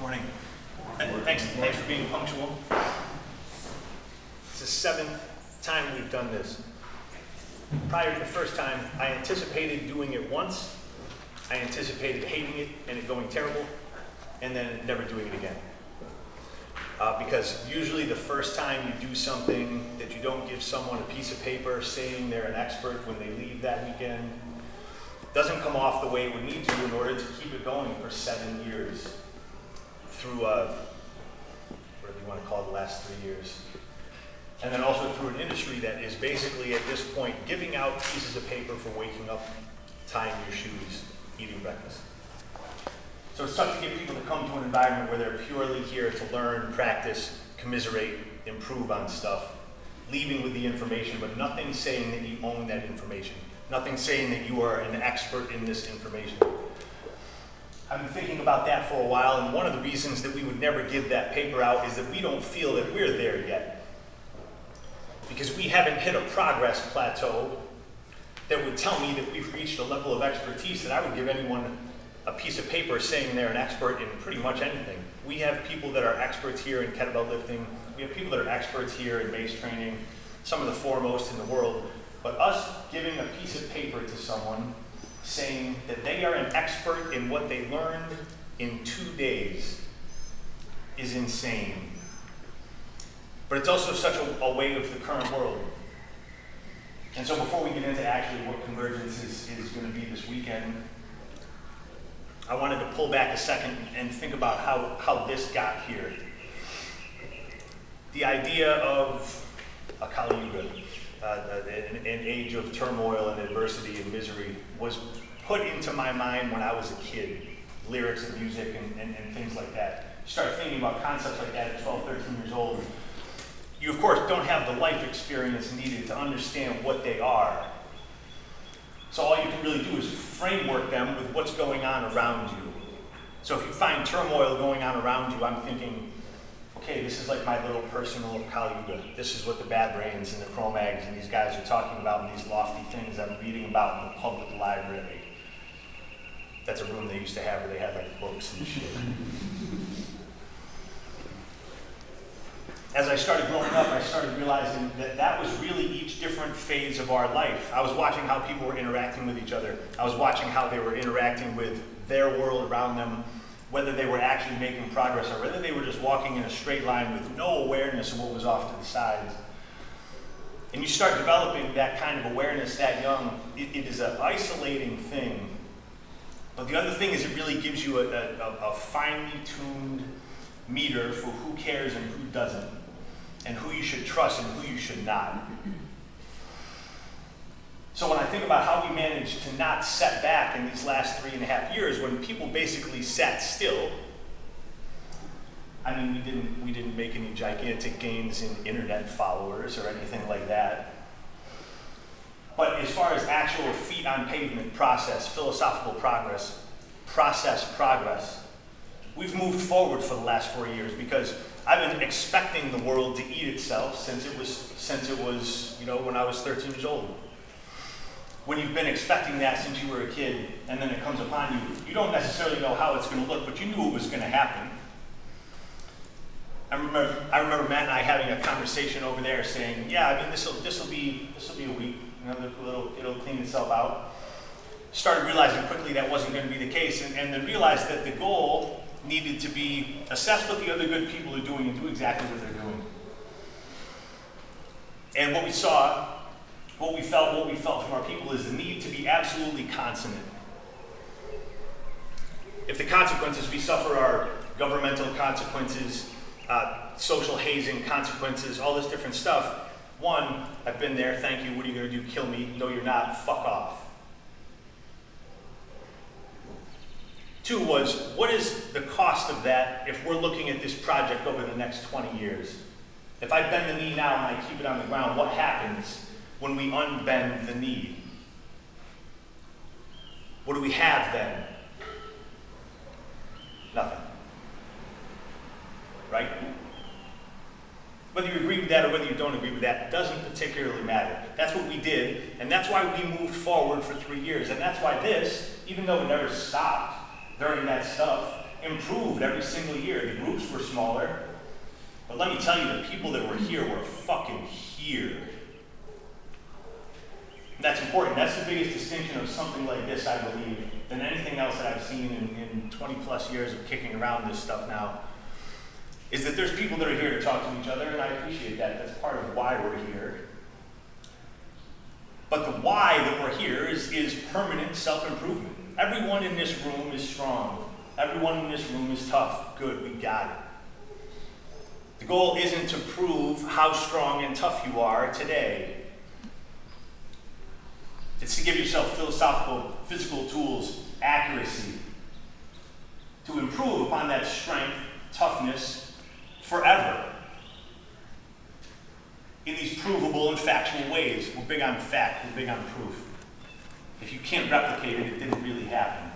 Morning. Thanks for being punctual. It's the seventh time we've done this. Prior to the first time, I anticipated doing it once. I anticipated hating it and it going terrible, and then never doing it again. Because usually the first time you do something that you don't give someone a piece of paper saying they're an expert when they leave that weekend, doesn't come off the way it would need to in order to keep it going for 7 years through, whatever you want to call the last 3 years. And then also through an industry that is basically at this point giving out pieces of paper for waking up, tying your shoes, eating breakfast. So it's tough to get people to come to an environment where they're purely here to learn, practice, commiserate, improve on stuff, leaving with the information, but nothing saying that you own that information. Nothing saying that you are an expert in this information. I've been thinking about that for a while, and one of the reasons that we would never give that paper out is that we don't feel that we're there yet. Because we haven't hit a progress plateau that would tell me that we've reached a level of expertise that I would give anyone a piece of paper saying they're an expert in pretty much anything. We have people that are experts here in kettlebell lifting. We have people that are experts here in base training, some of the foremost in the world. But us giving a piece of paper to someone saying that they are an expert in what they learned in 2 days is insane. But it's also such a way of the current world. And so before we get into actually what Convergence is going to be this weekend, I wanted to pull back a second and think about how this got here. The idea of a Kali Yuga, an age of turmoil and adversity and misery, was put into my mind when I was a kid. Lyrics of music and things like that. You start thinking about concepts like that at 12, 13 years old. You, of course, don't have the life experience needed to understand what they are. So all you can really do is framework them with what's going on around you. So if you find turmoil going on around you, I'm thinking, okay, this is like my little personal Kali Yuga. This is what the bad brains and the Cro-Mags and these guys are talking about in these lofty things I'm reading about in the public library. That's a room they used to have where they had like books and shit. As I started growing up, I started realizing that that was really each different phase of our life. I was watching how people were interacting with each other. I was watching how they were interacting with their world around them, whether they were actually making progress or whether they were just walking in a straight line with no awareness of what was off to the sides. And you start developing that kind of awareness that young. It is an isolating thing. But the other thing is it really gives you a finely tuned meter for who cares and who doesn't, and who you should trust and who you should not. So when I think about how we managed to not set back in these last 3.5 years, when people basically sat still, I mean, we didn't make any gigantic gains in internet followers or anything like that. But as far as actual feet on pavement process, philosophical progress, process progress, we've moved forward for the last 4 years because I've been expecting the world to eat itself since it was, when I was 13 years old. When you've been expecting that since you were a kid, and then it comes upon you, you don't necessarily know how it's going to look, but you knew it was going to happen. I remember Matt and I having a conversation over there, saying, "Yeah, I mean, this will be a week. It'll clean itself out." Started realizing quickly that wasn't going to be the case, and then realized that the goal needed to be assess what the other good people are doing and do exactly what they're doing. And what we saw, what we felt from our people is the need to be absolutely consonant. If the consequences we suffer are governmental consequences, social hazing consequences, all this different stuff, one, I've been there, thank you, what are you going to do, kill me? No, you're not, fuck off. Two was, what is the cost of that if we're looking at this project over the next 20 years? If I bend the knee now and I keep it on the ground, what happens when we unbend the knee? What do we have then? Nothing. Right? Whether you agree with that or whether you don't agree with that doesn't particularly matter. That's what we did, and that's why we moved forward for 3 years. And that's why this, even though it never stopped during that stuff, improved every single year. The groups were smaller, but let me tell you, the people that were here were fucking here. And that's important. That's the biggest distinction of something like this, I believe, than anything else that I've seen in 20 plus years of kicking around this stuff now, is that there's people that are here to talk to each other, and I appreciate that. That's part of why we're here. But the why that we're here is permanent self-improvement. Everyone in this room is strong. Everyone in this room is tough. Good, we got it. The goal isn't to prove how strong and tough you are today. It's to give yourself philosophical, physical tools, accuracy, to improve upon that strength, toughness, forever. In these provable and factual ways. We're big on fact, we're big on proof. If you can't replicate it, it didn't really happen.